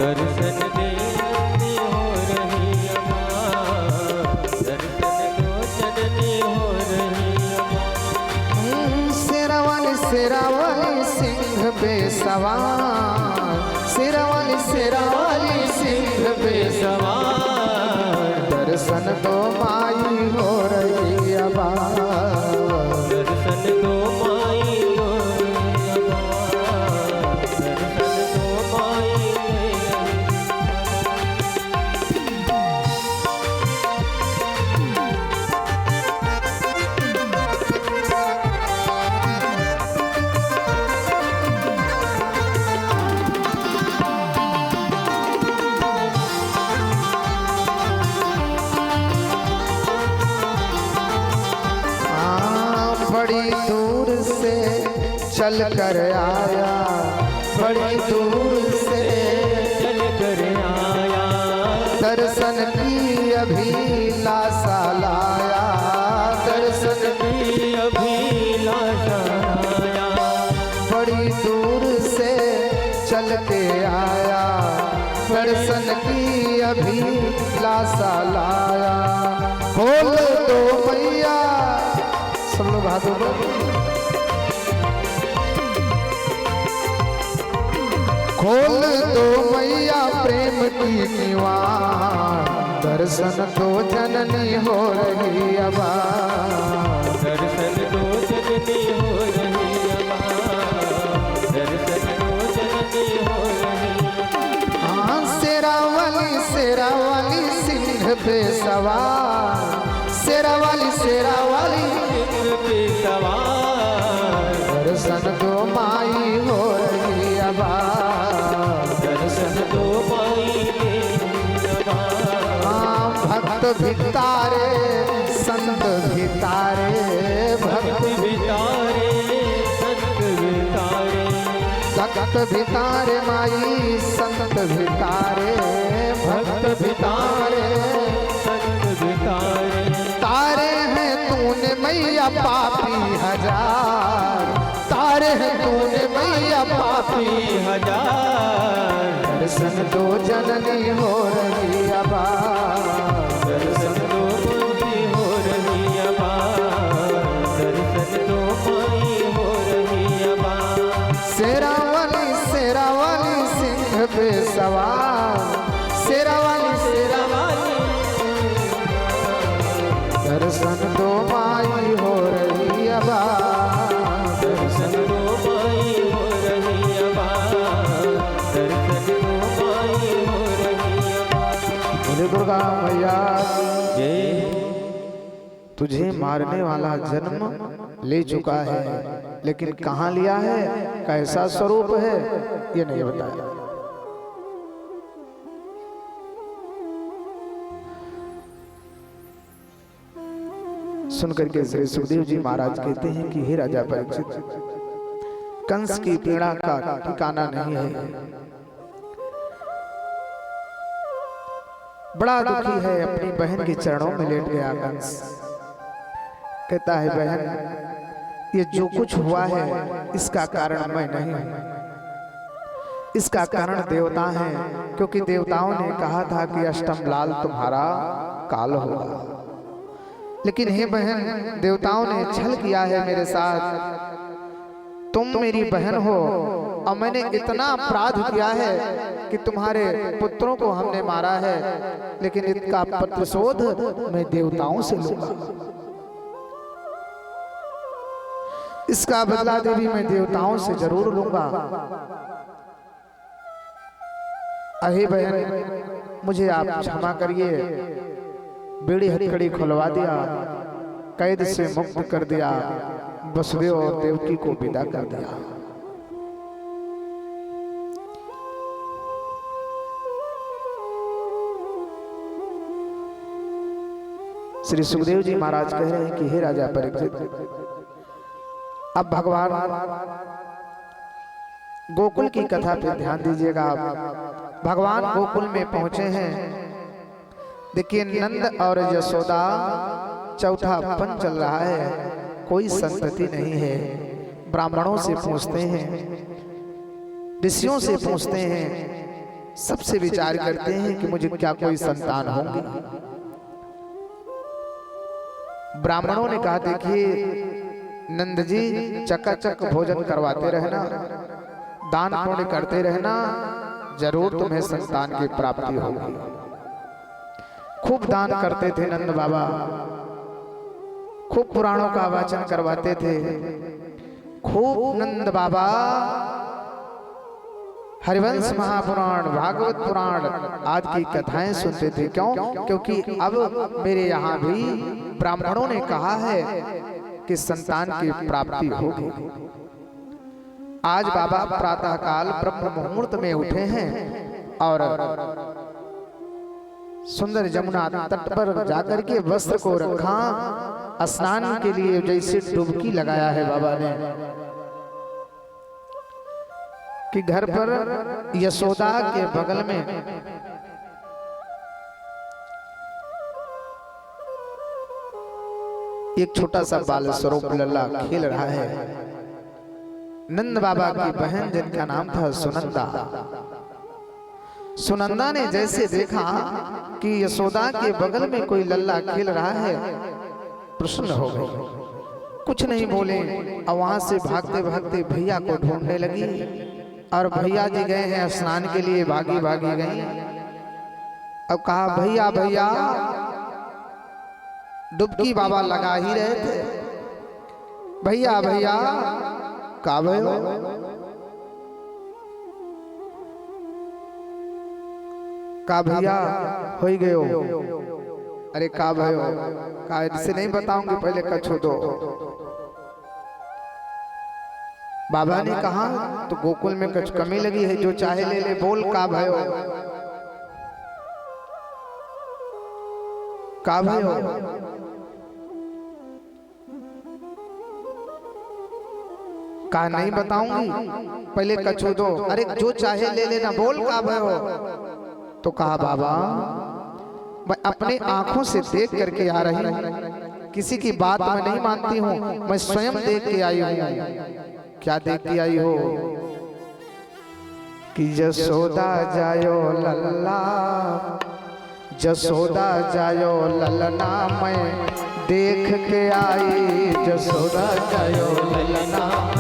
दर्शन देनी हो रही अम्मा, दर्शन दो जननी हो रही अम्मा। शेरावाली सिंह बेसवार, शेरावाली सिंह बेसवार, दर्शन दो माई हो रही अबा, दर्शन दो माई हो रही अम्मा, दर्शन दो माई बड़ी दूर से चल कर आया, बड़ी दूर से चल कर आया, दर्शन की अभिलाषा लाया, दर्शन की अभिलाषा लाया। बड़ी दूर से चल के आया, दर्शन की अभिलाषा लाया। खोल दो मैया, सब लोग हाथों पर, खोल दो मैया प्रेम की किवाड़, दर्शन दो जननी हो रही अबा, दर्शन दो जननी हो रही अम्मा, दर्शन दो जननी हो रही। हाँ शेरावाली सिंह बेसवार, शेरावाली सिंह बेसवार, दर्शन दो माई हो रही अबा, दर्शन दो माई अम्मा। भक्त भितारे संत भितारे, भक्त बितारे संत बितारे, भक्त भितारे माई संत भितारे, भक्त भितारे संत बितारे। तारे हैं तूने मैया पापी हजार, तारे हैं तूने मैया पापी हजार, दर्शन दो जननी हो रही अबा, दर्शन दो माई हो रही अम्मा, दर्शन दो माई हो रही अम्मा। शेरावाली सिंह बेसवार, शेरावाली दर्शन दो माई हो रही अबा, दर्शन दो माई हो रही अम्मा, दर्शन दो माई हो रही अम्मा। बोले दुर्गा मैया जय। तुझे मारने वाला जन्म ले चुका है, लेकिन कहाँ लिया है, कैसा स्वरूप है, ये नहीं बताया। सुन करके श्री सुखदेव जी महाराज कहते हैं कि हे राजा परीक्षित, कंस की पीड़ा का ठिकाना नहीं है, बड़ा दुखी है, अपनी बहन के चरणों में लेट गया कंस। कहता है बहन, ये जो कुछ हुआ है इसका कारण मैं नहीं हूं, इसका कारण देवता हैं, क्योंकि देवताओं ने कहा था कि अष्टम लाल तुम्हारा काल होगा। लेकिन हे बहन, देवताओं ने छल किया है मेरे साथ, तुम मेरी बहन हो और मैंने इतना अपराध किया है कि तुम्हारे पुत्रों को हमने मारा है, लेकिन इसका प्रतिशोध मैं देवताओं से लूंगा, इसका बदला देवी मैं देवताओं से जरूर लूंगा। अहे बहन, मुझे आप क्षमा करिए, बेड़ी हथकड़ी खुलवा दिया, कैद से मुक्त कर दिया, वसुदेव और देवकी को विदा कर दिया। श्री सुखदेव जी महाराज कह रहे हैं कि हे राजा परीक्षित, अब भगवान गोकुल की कथा पे ध्यान दीजिएगा। आप भगवान गोकुल में पहुंचे हैं, देखिए नंद और यशोदा चौथा पन चल रहा है, कोई संतति नहीं है। ब्राह्मणों से पूछते हैं, ऋषियों से पूछते हैं, सबसे विचार करते हैं कि मुझे क्या कोई संतान होंगी। ब्राह्मणों ने कहा, देखिए नंद जी, चकाचक भोजन करवाते रहना, दान पुण्य करते रहना, जरूर तुम्हें संतान की प्राप्ति होगी। खूब दान करते थे नंद बाबा, खूब पुराणों का वाचन करवाते थे, खूब नंद बाबा हरिवंश महापुराण, भागवत पुराण आदि की कथाएं सुनते थे। क्यों? क्योंकि अब मेरे यहाँ भी ब्राह्मणों ने कहा है कि संतान की प्राप्ति होगी। आज बाबा प्रातः काल ब्रह्म मुहूर्त में उठे हैं और सुंदर जमुना तट पर जाकर के वस्त्र को रखा, स्नान के लिए जैसे डुबकी लगाया है बाबा ने कि घर पर यशोदा के बगल में एक छोटा सा बाल स्वरूप लल्ला खेल रहा है। नंद बाबा की बहन जिनका नाम था सुनंदा, सुनंदा ने जैसे देखा कि यशोदा के बगल में कोई लल्ला खेल रहा है, प्रसन्न हो गई, कुछ नहीं बोले और वहां से भागते भागते भैया को ढूंढने लगी। और भैया जी गए हैं स्नान के लिए, भागी भागी गई। अब कहा, भैया भैया, डुबकी बाबा लगा ही रहे थे, भैया भैया का भयो? का भैया हो ही गए हो? अरे का भयो? का इससे नहीं बताऊंगी, पहले कछू दो। बाबा ने कहा, तो गोकुल में कुछ कमी लगी है, जो चाहे ले ले, बोल का भयो? का भयो? कहा नहीं बताऊंगी, पहले कछू दो। अरे जो चाहे ले लेना, बोल का भयो? तो कहा, बाबा मैं अपने आंखों से देख करके आ रही हूं, किसी की बात मैं नहीं मानती हूं, मैं स्वयं देख के आई हूं। क्या देख के आई हो? कि यशोदा जायो लल्ला, यशोदा जायो ललना, मैं देख के आई, यशोदा जायो ललना।